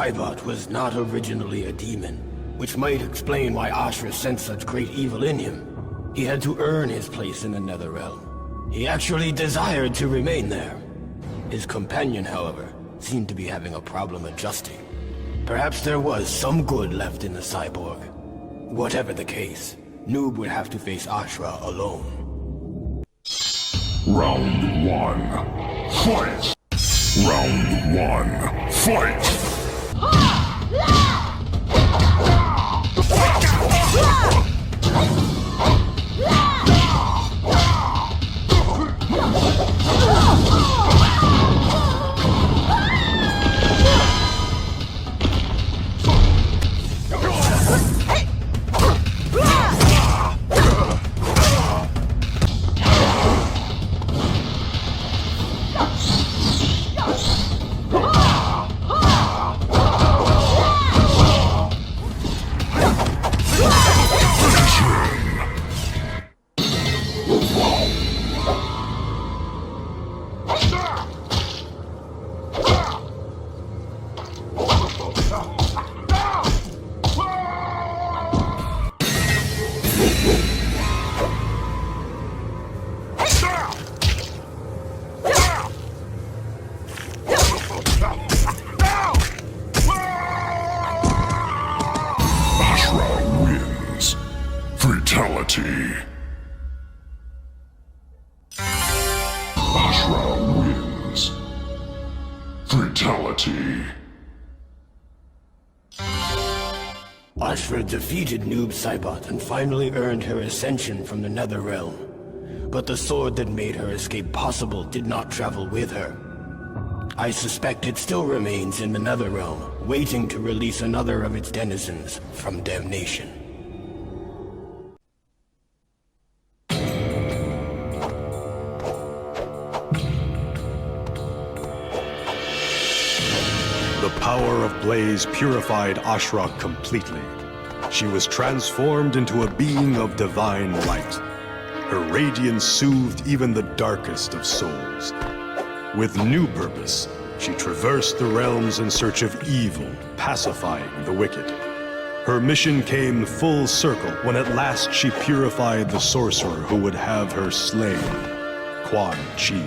Saibot was not originally a demon, which might explain why Ashrah sensed such great evil in him. He had to earn his place in the Netherrealm. He actually desired to remain there. His companion, however, seemed to be having a problem adjusting. Perhaps there was some good left in the cyborg. Whatever the case, Noob would have to face Ashrah alone. Round 1. Fight! Round 1. Fight! Fatality. Ashrah wins. Fatality. Ashrah defeated Noob Saibot and finally earned her ascension from the Netherrealm. But the sword that made her escape possible did not travel with her. I suspect it still remains in the Netherrealm, waiting to release another of its denizens from damnation. The power of Blaze purified Ashrah completely. She was transformed into a being of divine light. Her radiance soothed even the darkest of souls. With new purpose, she traversed the realms in search of evil, pacifying the wicked. Her mission came full circle when at last she purified the sorcerer who would have her slain, Quan Chi.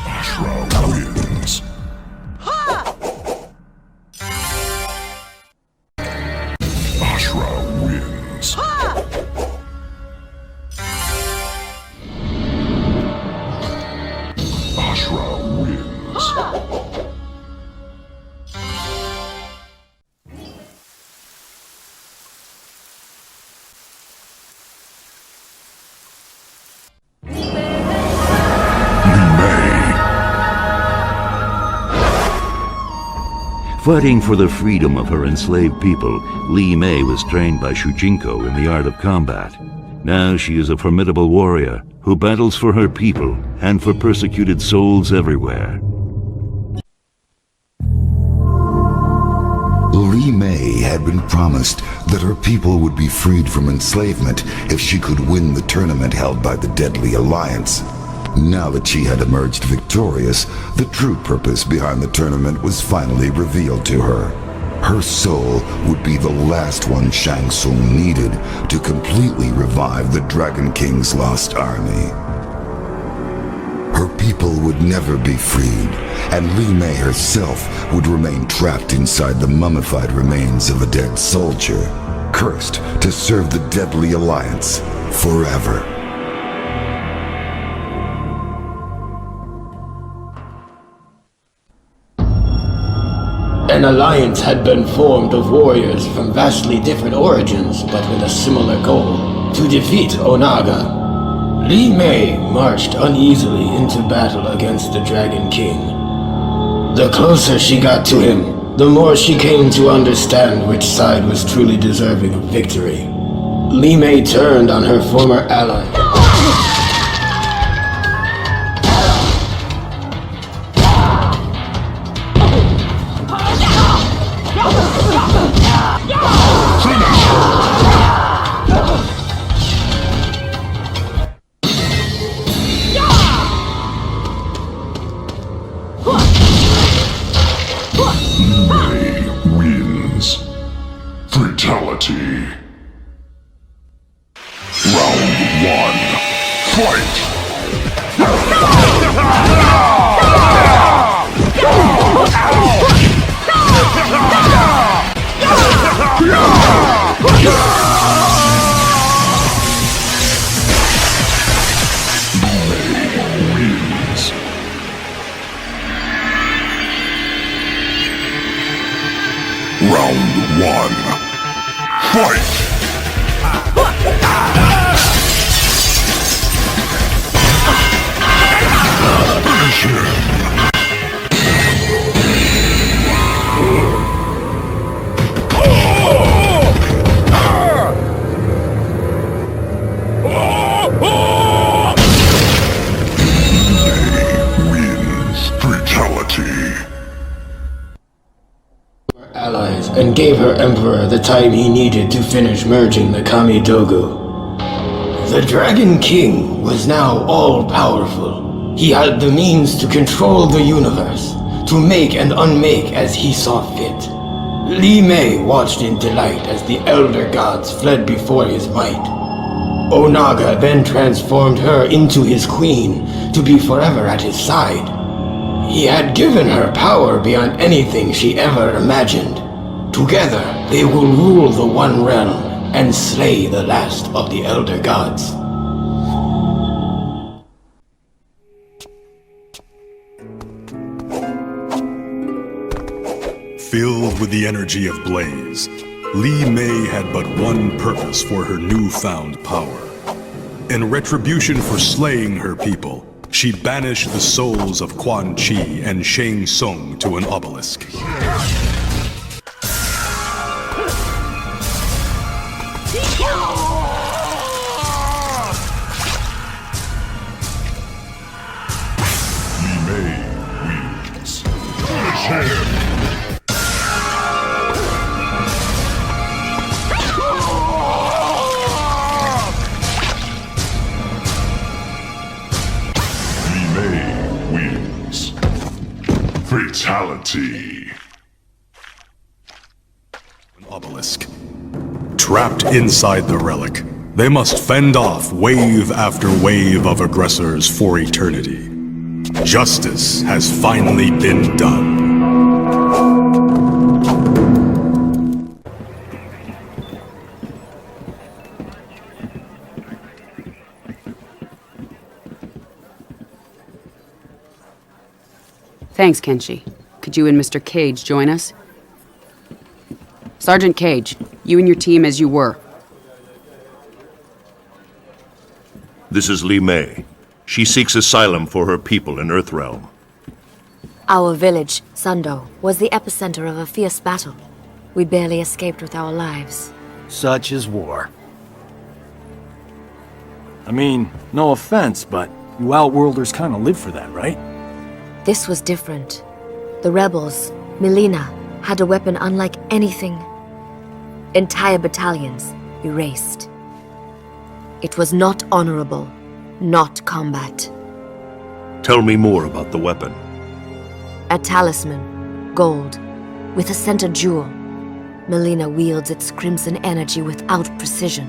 Ashrah wins. Ashrah wins. Ashrah wins. Fighting for the freedom of her enslaved people, Li Mei was trained by Shujinko in the art of combat. Now she is a formidable warrior who battles for her people and for persecuted souls everywhere. Li Mei had been promised that her people would be freed from enslavement if she could win the tournament held by the Deadly Alliance. Now that she had emerged victorious, the true purpose behind the tournament was finally revealed to her. Her soul would be the last one Shang Tsung needed to completely revive the Dragon King's lost army. Her people would never be freed, and Li Mei herself would remain trapped inside the mummified remains of a dead soldier, cursed to serve the Deadly Alliance forever. An alliance had been formed of warriors from vastly different origins, but with a similar goal: to defeat Onaga. Li Mei marched uneasily into battle against the Dragon King. The closer she got to him, the more she came to understand which side was truly deserving of victory. Li Mei turned on her former ally. Fatality. Round 1. Fight! Wins. Round 1. Fight! Finish him! Wins. Fatality. Allies and gave her Emperor the time he needed to finish merging the Kami Dogu. The Dragon King was now all-powerful. He had the means to control the universe, to make and unmake as he saw fit. Li Mei watched in delight as the Elder Gods fled before his might. Onaga then transformed her into his queen, to be forever at his side. He had given her power beyond anything she ever imagined. Together, they will rule the One Realm and slay the last of the Elder Gods. Filled with the energy of Blaze, Li Mei had but one purpose for her newfound power. In retribution for slaying her people, she banished the souls of Quan Chi and Shang Tsung to an obelisk. Li Mei wins. Finish him! Li Mei wins. Fatality. An obelisk. Trapped inside the relic, they must fend off wave after wave of aggressors for eternity. Justice has finally been done. Thanks, Kenshi. Could you and Mr. Cage join us? Sergeant Cage, you and your team as you were. This is Li Mei. She seeks asylum for her people in Earthrealm. Our village, Sundo, was the epicenter of a fierce battle. We barely escaped with our lives. Such is war. I mean, no offense, but you Outworlders kind of live for that, right? This was different. The rebels, Melina, had a weapon unlike anything. Entire battalions erased. It was not honorable, not combat. Tell me more about the weapon. A talisman, gold, with a center jewel. Melina wields its crimson energy without precision.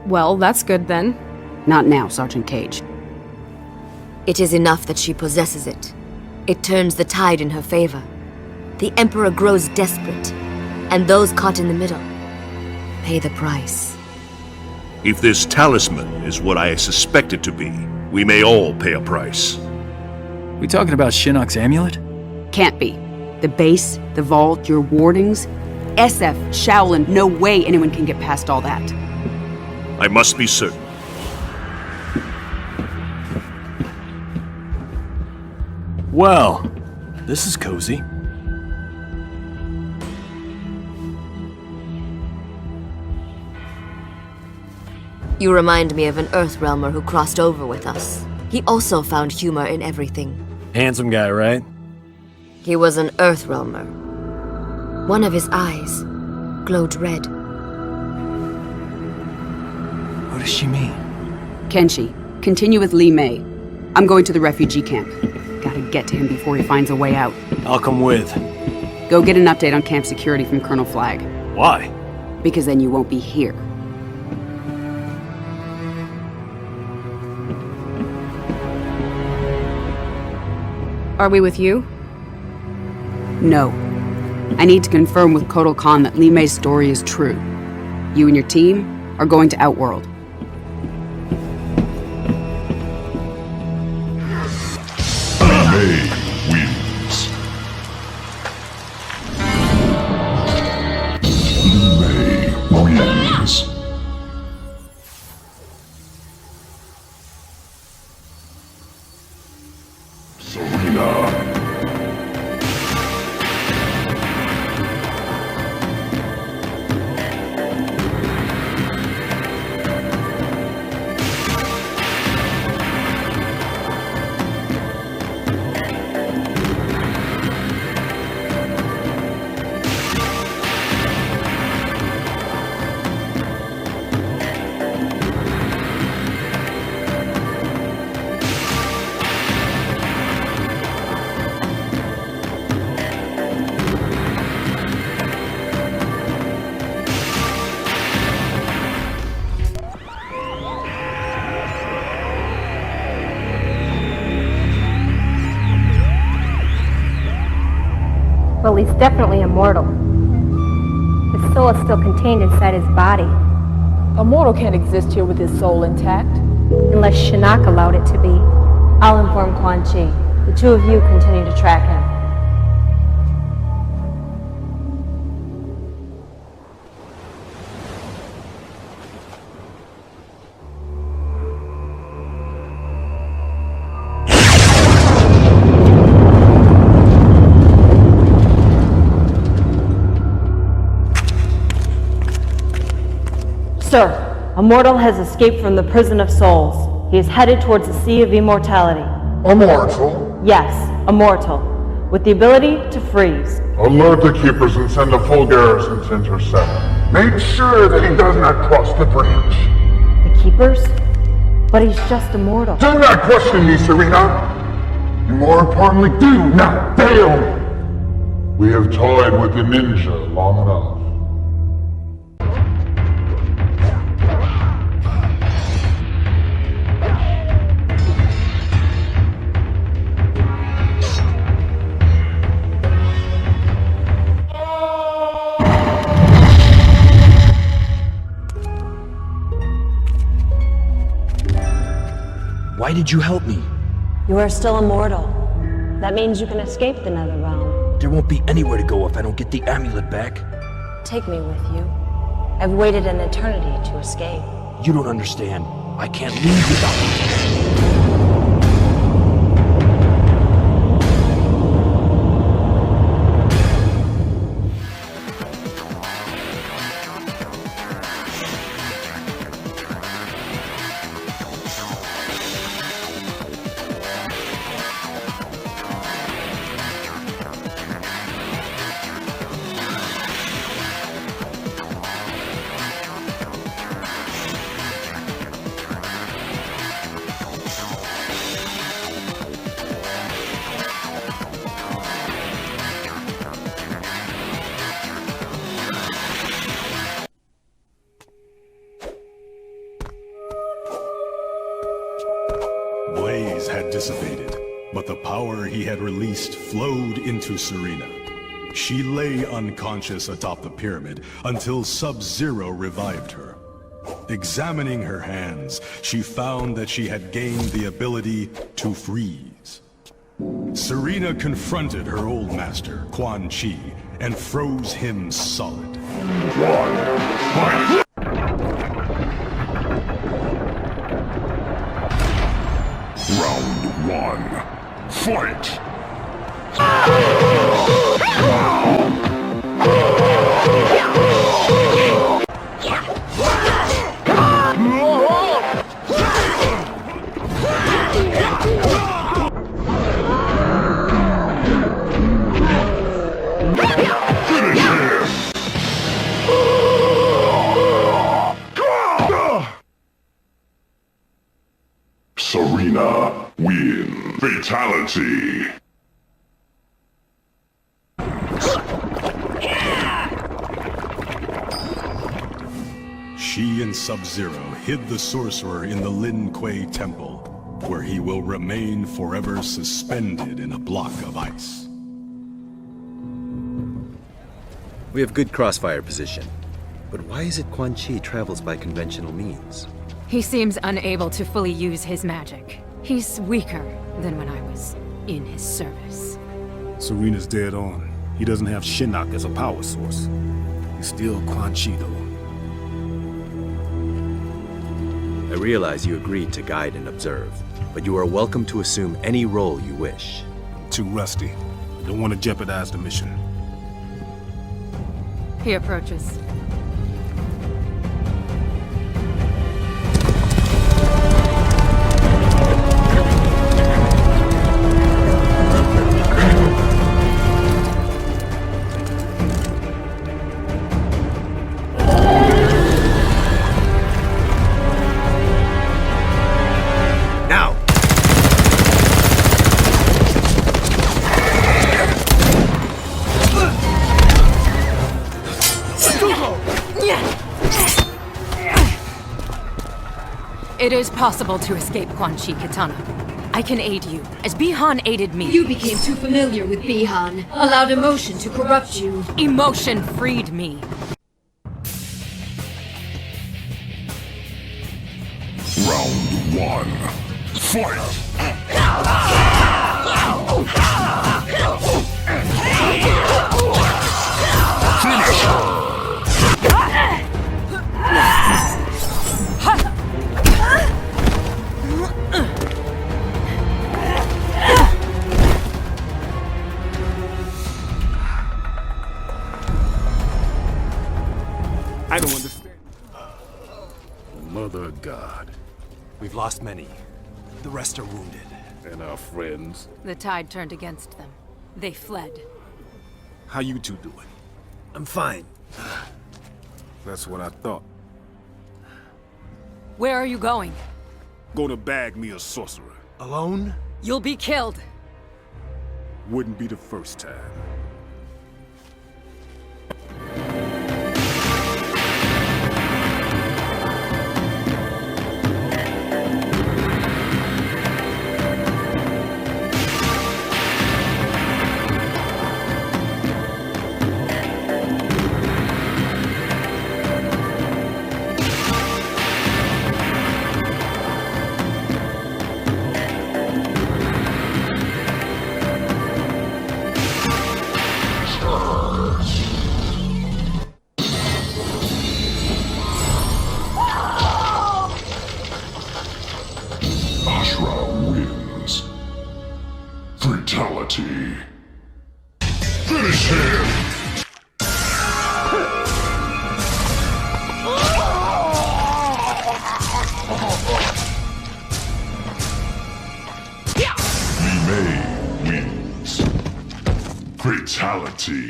Well, that's good then. Not now, Sergeant Cage. It is enough that she possesses it. It turns the tide in her favor. The Emperor grows desperate, and those caught in the middle pay the price. If this talisman is what I suspect it to be, we may all pay a price. We talking about Shinnok's amulet? Can't be. The base, the vault, your wardings. SF, Shaolin, no way anyone can get past all that. I must be certain. Well, this is cozy. You remind me of an Earthrealmer who crossed over with us. He also found humor in everything. Handsome guy, right? He was an Earthrealmer. One of his eyes glowed red. What does she mean? Kenshi, continue with Li Mei. I'm going to the refugee camp. Gotta get to him before he finds a way out. I'll come with. Go get an update on camp security from Colonel Flagg. Why? because then you won't be here. Are we with you? No. I need to confirm with Kotal Khan that Li Mei's story is true. You and your team are going to Outworld. Li Mei wins. Li Mei wins. Sareena. Well, he's definitely immortal. His soul is still contained inside his body. A mortal can't exist here with his soul intact. Unless Shinnok allowed it to be. I'll inform Quan Chi. The two of you continue to track him. Sir, a mortal has escaped from the prison of souls. He is headed towards the Sea of Immortality. Immortal? Yes, a mortal, with the ability to freeze. Alert the keepers and send a full garrison to intercept. Make sure that he does not cross the bridge. The keepers? But he's just a mortal. Do not question me, Sareena. And more importantly, do not fail me. We have toyed with the ninja long enough. Why did you help me? You are still immortal. That means you can escape the Nether Realm. There won't be anywhere to go if I don't get the amulet back. Take me with you. I've waited an eternity to escape. You don't understand. I can't leave without you. Blaze had dissipated, but the power he had released flowed into Sareena. She lay unconscious atop the pyramid until Sub-Zero revived her. Examining her hands, she found that she had gained the ability to freeze. Sareena confronted her old master, Quan Chi, and froze him solid. Round one. Fight! Sareena win. Fatality. she and Sub-Zero hid the sorcerer in the Lin Kuei Temple, where he will remain forever suspended in a block of ice. We have good crossfire position. But why is it Quan Chi travels by conventional means? He seems unable to fully use his magic. He's weaker than when I was in his service. Sareena's dead on. He doesn't have Shinnok as a power source. He's still Quan Chi, though. I realize you agreed to guide and observe, but you are welcome to assume any role you wish. I'm too rusty. Don't want to jeopardize the mission. He approaches. It is possible to escape Quan Chi Katana. I can aid you, as Bihan aided me. You became too familiar with Bihan, allowed emotion to corrupt you. Emotion freed me. Round 1. Fight! Finish her! I don't understand. Mother God. We've lost many. The rest are wounded. And our friends. The tide turned against them. They fled. How you two doing? I'm fine. That's what I thought. Where are you going? Gonna bag me a sorcerer. Alone? You'll be killed. Wouldn't be the first time. Ashrah wins. Fatality. Finish him! Li Mei wins. Fatality.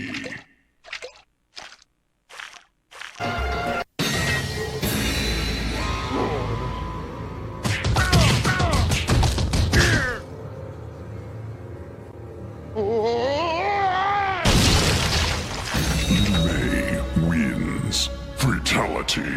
Li Mei wins. Fatality.